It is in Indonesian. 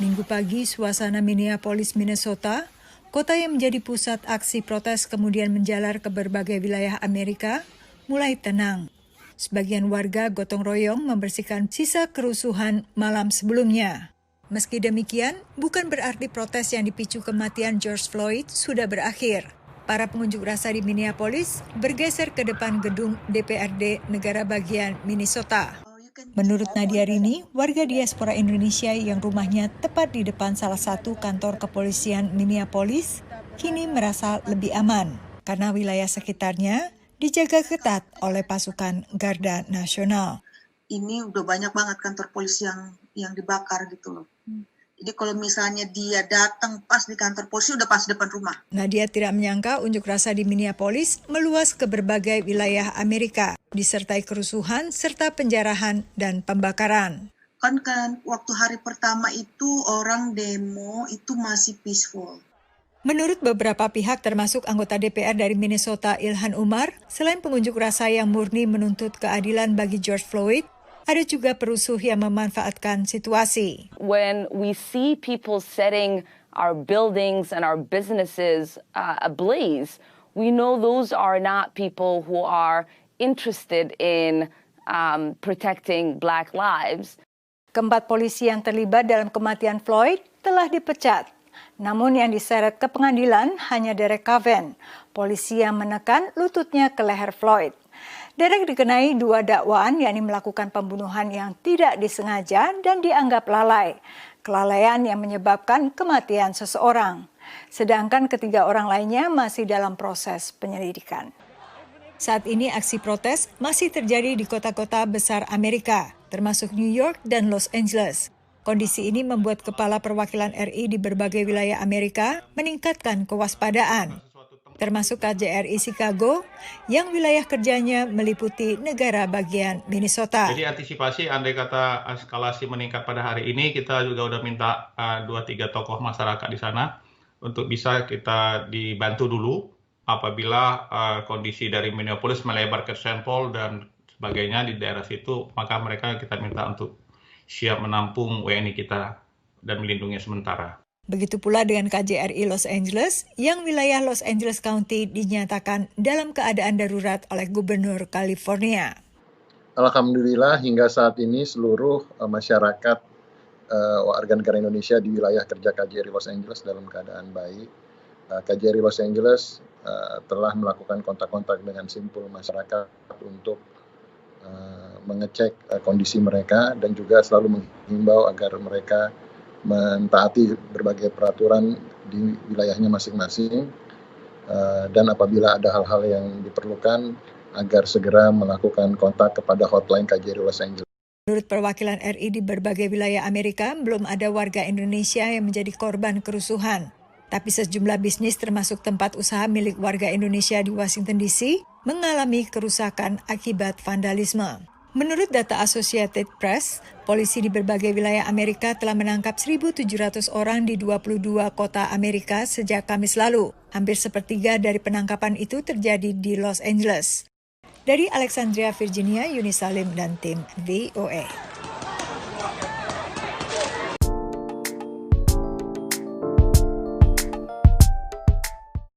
Minggu pagi, suasana Minneapolis, Minnesota, kota yang menjadi pusat aksi protes kemudian menjalar ke berbagai wilayah Amerika, mulai tenang. Sebagian warga gotong royong membersihkan sisa kerusuhan malam sebelumnya. Meski demikian, bukan berarti protes yang dipicu kematian George Floyd sudah berakhir. Para pengunjuk rasa di Minneapolis bergeser ke depan gedung DPRD negara bagian Minnesota. Menurut Nadia Rini, warga diaspora Indonesia yang rumahnya tepat di depan salah satu kantor kepolisian Minneapolis, kini merasa lebih aman karena wilayah sekitarnya dijaga ketat oleh pasukan Garda Nasional. Ini udah banyak banget kantor polisi yang dibakar gitu loh. Jadi kalau misalnya dia datang pas di kantor polisi udah pas depan rumah. Nadia tidak menyangka unjuk rasa di Minneapolis meluas ke berbagai wilayah Amerika, disertai kerusuhan serta penjarahan dan pembakaran. Kan waktu hari pertama itu orang demo itu masih peaceful. Menurut beberapa pihak termasuk anggota DPR dari Minnesota Ilhan Umar, selain pengunjuk rasa yang murni menuntut keadilan bagi George Floyd, ada juga perusuh yang memanfaatkan situasi. When we see people setting our buildings and our businesses ablaze, we know those are not people who are interested in protecting Black lives. Keempat polisi yang terlibat dalam kematian Floyd telah dipecat. Namun yang diseret ke pengadilan hanya Derek Chauvin, polisi yang menekan lututnya ke leher Floyd. Derek dikenai 2 dakwaan, yakni melakukan pembunuhan yang tidak disengaja dan dianggap lalai. Kelalaian yang menyebabkan kematian seseorang. Sedangkan ketiga orang lainnya masih dalam proses penyelidikan. Saat ini aksi protes masih terjadi di kota-kota besar Amerika, termasuk New York dan Los Angeles. Kondisi ini membuat kepala perwakilan RI di berbagai wilayah Amerika meningkatkan kewaspadaan, termasuk KJRI Chicago yang wilayah kerjanya meliputi negara bagian Minnesota. Jadi antisipasi andai kata eskalasi meningkat pada hari ini, kita juga udah minta 2-3 tokoh masyarakat di sana untuk bisa kita dibantu dulu apabila kondisi dari Minneapolis melebar ke St. Paul dan sebagainya di daerah situ, maka mereka kita minta untuk siap menampung WNI kita dan melindungi sementara. Begitu pula dengan KJRI Los Angeles, yang wilayah Los Angeles County dinyatakan dalam keadaan darurat oleh Gubernur California. Alhamdulillah hingga saat ini seluruh masyarakat warga negara Indonesia di wilayah kerja KJRI Los Angeles dalam keadaan baik. KJRI Los Angeles telah melakukan kontak-kontak dengan simpul masyarakat untuk mengecek kondisi mereka dan juga selalu menghimbau agar mereka mentaati berbagai peraturan di wilayahnya masing-masing dan apabila ada hal-hal yang diperlukan agar segera melakukan kontak kepada hotline KJRI Los Angeles. Menurut perwakilan RI di berbagai wilayah Amerika, belum ada warga Indonesia yang menjadi korban kerusuhan. Tapi sejumlah bisnis termasuk tempat usaha milik warga Indonesia di Washington DC mengalami kerusakan akibat vandalisme. Menurut data Associated Press, polisi di berbagai wilayah Amerika telah menangkap 1.700 orang di 22 kota Amerika sejak Kamis lalu. Hampir sepertiga dari penangkapan itu terjadi di Los Angeles. Dari Alexandria, Virginia, Yuni Salim dan tim VOA.